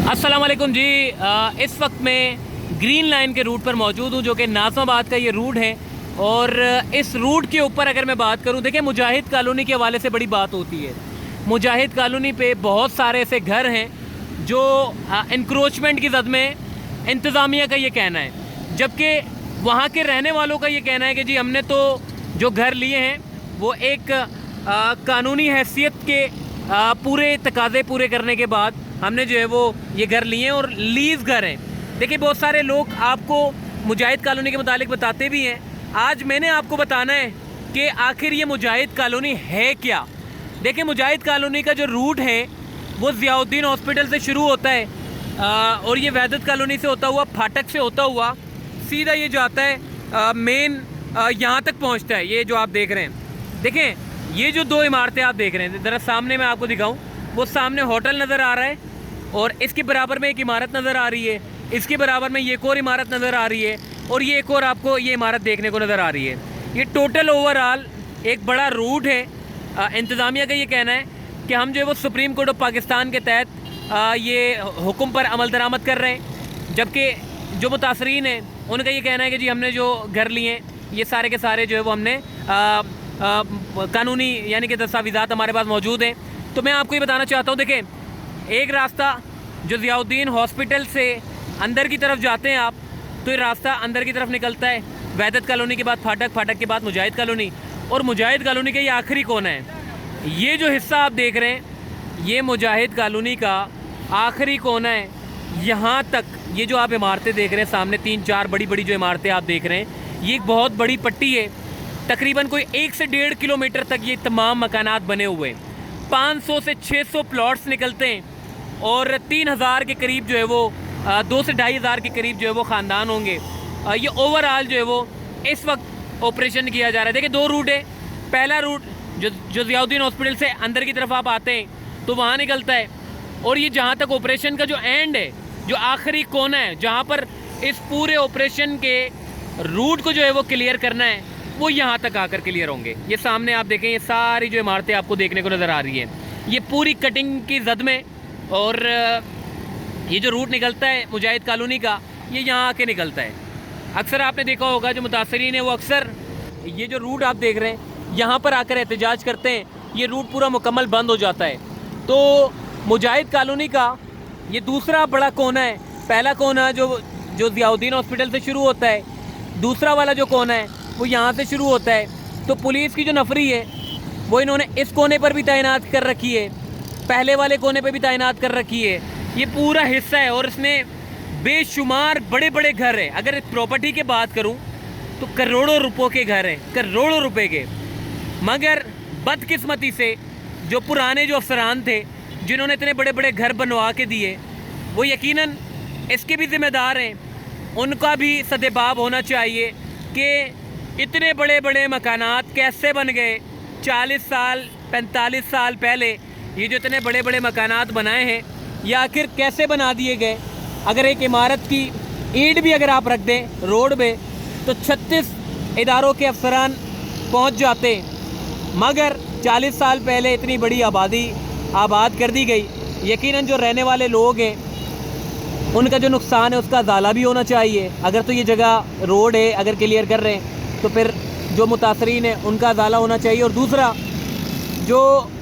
अस्सलाम वालेकुम जी। इस वक्त मैं ग्रीन लाइन के रूट पर मौजूद हूँ, जो कि नाज़िमाबाद का ये रूट है। और इस रूट के ऊपर अगर मैं बात करूँ, देखिए मुजाहिद कॉलोनी के हवाले से बड़ी बात होती है। मुजाहिद कॉलोनी पे बहुत सारे ऐसे घर हैं जो इंक्रोचमेंट की जद में, इंतज़ामिया का ये कहना है, जबकि वहाँ के रहने वालों का ये कहना है कि जी हमने तो जो घर लिए हैं वो एक कानूनी हैसियत के पूरे तकाज़े पूरे करने के बाद हमने जो है वो ये घर लिए हैं और लीज़ घर हैं। देखिए बहुत सारे लोग आपको मुजाहिद कॉलोनी के मुतालिक बताते भी हैं। आज मैंने आपको बताना है कि आखिर ये मुजाहिद कॉलोनी है क्या। देखिए मुजाहिद कॉलोनी का जो रूट है वो ज़ियाउद्दीन हॉस्पिटल से शुरू होता है और ये वहदत कॉलोनी से होता हुआ, फाटक से होता हुआ सीधा ये जाता है मेन यहाँ तक पहुँचता है। ये जो आप देख रहे हैं, देखें ये जो दो इमारतें आप देख रहे हैं, ज़रा सामने मैं आपको दिखाऊं, वो सामने होटल नज़र आ रहा है और इसके बराबर में एक इमारत नज़र आ रही है, इसके बराबर में ये एक और इमारत नज़र आ रही है और ये एक और आपको ये इमारत देखने को नज़र आ रही है। ये टोटल ओवरऑल एक बड़ा रूट है। इंतज़ामिया का ये कहना है कि हम जो है वो सुप्रीम कोर्ट ऑफ पाकिस्तान के तहत ये हुक्म पर अमल दरामद कर रहे हैं, जबकि जो मुतासरीन हैं उनका ये कहना है कि जी हमने जो घर लिए ये सारे के सारे जो है वो हमने कानूनी यानी कि दस्तावेज़ात हमारे पास मौजूद हैं। तो मैं आपको ये बताना चाहता हूँ, देखें एक रास्ता जो ज़ियाउद्दीन हॉस्पिटल से अंदर की तरफ जाते हैं आप, तो ये रास्ता अंदर की तरफ निकलता है वहदत कॉलोनी के बाद फाटक, फाटक के बाद मुजाहिद कॉलोनी, और मुजाहिद कॉलोनी का ये आखिरी कोना है। ये जो हिस्सा आप देख रहे हैं ये मुजाहिद कॉलोनी का आखिरी कोना है। यहाँ तक ये जो आप इमारतें देख रहे हैं सामने, 3-4 बड़ी बड़ी जो इमारतें आप देख रहे हैं, ये एक बहुत बड़ी पट्टी है। तकरीबन कोई 1 से 1.5 किलोमीटर तक ये तमाम मकानात बने हुए हैं। 500 से 600 प्लॉट्स निकलते हैं और 3000 के करीब जो है वो 2 से 2500 के करीब जो है वो ख़ानदान होंगे। ये ओवरऑल जो है वो इस वक्त ऑपरेशन किया जा रहा है। देखिए 2 रूट है। पहला रूट जो ज़ियाउद्दीन हॉस्पिटल से अंदर की तरफ आप आते हैं तो वहाँ निकलता है, और ये जहाँ तक ऑपरेशन का जो एंड है, जो आखिरी कोना है जहाँ पर इस पूरे ऑपरेशन के रूट को जो है वो क्लियर करना है, वो यहाँ तक आकर क्लियर होंगे। ये सामने आप देखें, ये सारी जो इमारतें आपको देखने को नज़र आ रही हैं, ये पूरी कटिंग की जद में, और ये जो रूट निकलता है मुजाहिद कॉलोनी का, ये यहाँ आके निकलता है। अक्सर आपने देखा होगा जो मुतासरीन है वो अक्सर ये जो रूट आप देख रहे हैं यहाँ पर आकर एहतजाज करते हैं, ये रूट पूरा मुकम्मल बंद हो जाता है। तो मुजाहिद कॉलोनी का ये दूसरा बड़ा कोना है। पहला कोना जो ज़ियाउद्दीन हॉस्पिटल से शुरू होता है, दूसरा वाला जो कोना है वो यहाँ से शुरू होता है। तो पुलिस की जो नफरी है वो इन्होंने इस कोने पर भी तैनात कर रखी है, पहले वाले कोने पर भी तैनात कर रखी है। ये पूरा हिस्सा है और इसमें बेशुमार बड़े बड़े घर हैं। अगर प्रॉपर्टी की बात करूं तो करोड़ों रुपयों के घर हैं, करोड़ों रुपए के। मगर बदकिस्मती से जो पुराने जो अफसरान थे जिन्होंने इतने बड़े बड़े घर बनवा के दिए, वो यकीनन इसके भी ज़िम्मेदार हैं। उनका भी सदेबाब होना चाहिए कि इतने बड़े बड़े मकानात कैसे बन गए। 40 साल 45 साल पहले ये जो इतने बड़े बड़े मकानात बनाए हैं, ये आखिर कैसे बना दिए गए। अगर एक इमारत की ईंट भी अगर आप रख दें रोड पे तो 36 इदारों के अफसरान पहुंच जाते, मगर 40 साल पहले इतनी बड़ी आबादी आबाद कर दी गई। यकीनन जो रहने वाले लोग हैं उनका जो नुकसान है उसका ज़ाला भी होना चाहिए। अगर तो ये जगह रोड है अगर क्लियर कर रहे हैं तो फिर जो मुतासरीन है उनका ज़ाला होना चाहिए। और दूसरा जो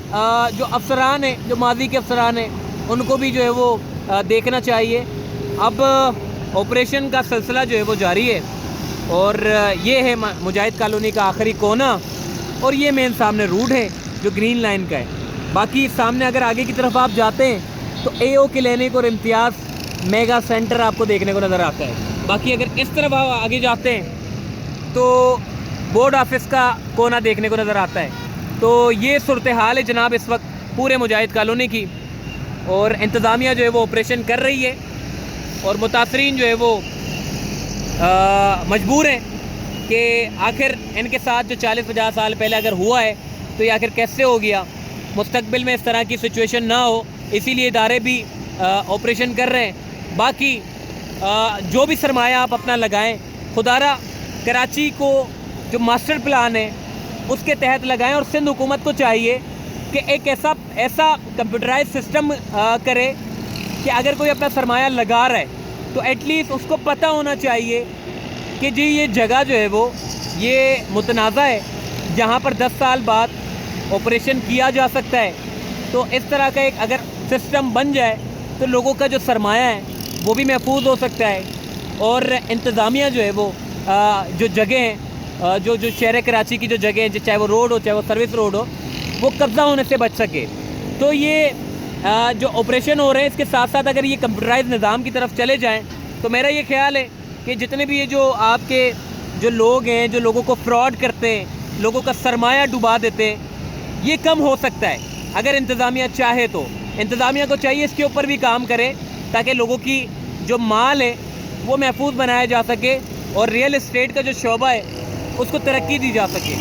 अफसरान हैं, जो माजी के अफसरान हैं, उनको भी जो है वो देखना चाहिए। अब ऑपरेशन का सिलसिला जो है वो जारी है और ये है मुजाहिद कॉलोनी का आखिरी कोना, और ये मेन सामने रूट है जो ग्रीन लाइन का है। बाकी सामने अगर आगे की तरफ आप जाते हैं तो AO क्लिनिक और इम्तियाज़ मेगा सेंटर आपको देखने को नज़र आता है। बाकी अगर इस तरफ आप आगे जाते हैं तो बोर्ड ऑफिस का कोना देखने को नज़र आता है। तो ये सूरत हाल है जनाब इस वक्त पूरे मुजाहिद कॉलोनी की, और इंतज़ामिया जो है वो ऑपरेशन कर रही है और मुतासरीन जो है वो मजबूर हैं कि आखिर इनके साथ जो 40-50 साल पहले अगर हुआ है तो ये आखिर कैसे हो गया। मुस्तकबिल में इस तरह की सिचुएशन ना हो, इसीलिए इदारे भी ऑपरेशन कर रहे हैं। बाकी जो भी सरमाया आप अपना लगाएं, खुदारा कराची को जो मास्टर प्लान है उसके तहत लगाएं, और सिंध हुकूमत को चाहिए कि एक ऐसा कंप्यूटराइज सिस्टम करे कि अगर कोई अपना सरमाया लगा रहा है तो एटलीस्ट उसको पता होना चाहिए कि जी ये जगह जो है वो ये मुतनाज़ा है, जहाँ पर 10 साल बाद ऑपरेशन किया जा सकता है। तो इस तरह का एक अगर सिस्टम बन जाए तो लोगों का जो सरमाया है वो भी महफूज हो सकता है, और इंतज़ामिया जो है वो जो जगह हैं, जो शहर कराची की जो जगह हैं, चाहे वो रोड हो चाहे वो सर्विस रोड हो, वो कब्ज़ा होने से बच सके। तो ये जो ऑपरेशन हो रहे हैं इसके साथ साथ अगर ये कंप्यूटराइज निज़ाम की तरफ चले जाएं तो मेरा ये ख्याल है कि जितने भी ये जो आपके जो लोग हैं, जो लोगों को फ्रॉड करते हैं, लोगों का सरमाया डुबा देते हैं, ये कम हो सकता है अगर इंतज़ामिया चाहे तो। इंतज़ामिया को चाहिए इसके ऊपर भी काम करे ताकि लोगों की जो माल है वो महफूज बनाया जा सके और रियल इस्टेट का जो शोबा है उसको तरक्की दी जा सके।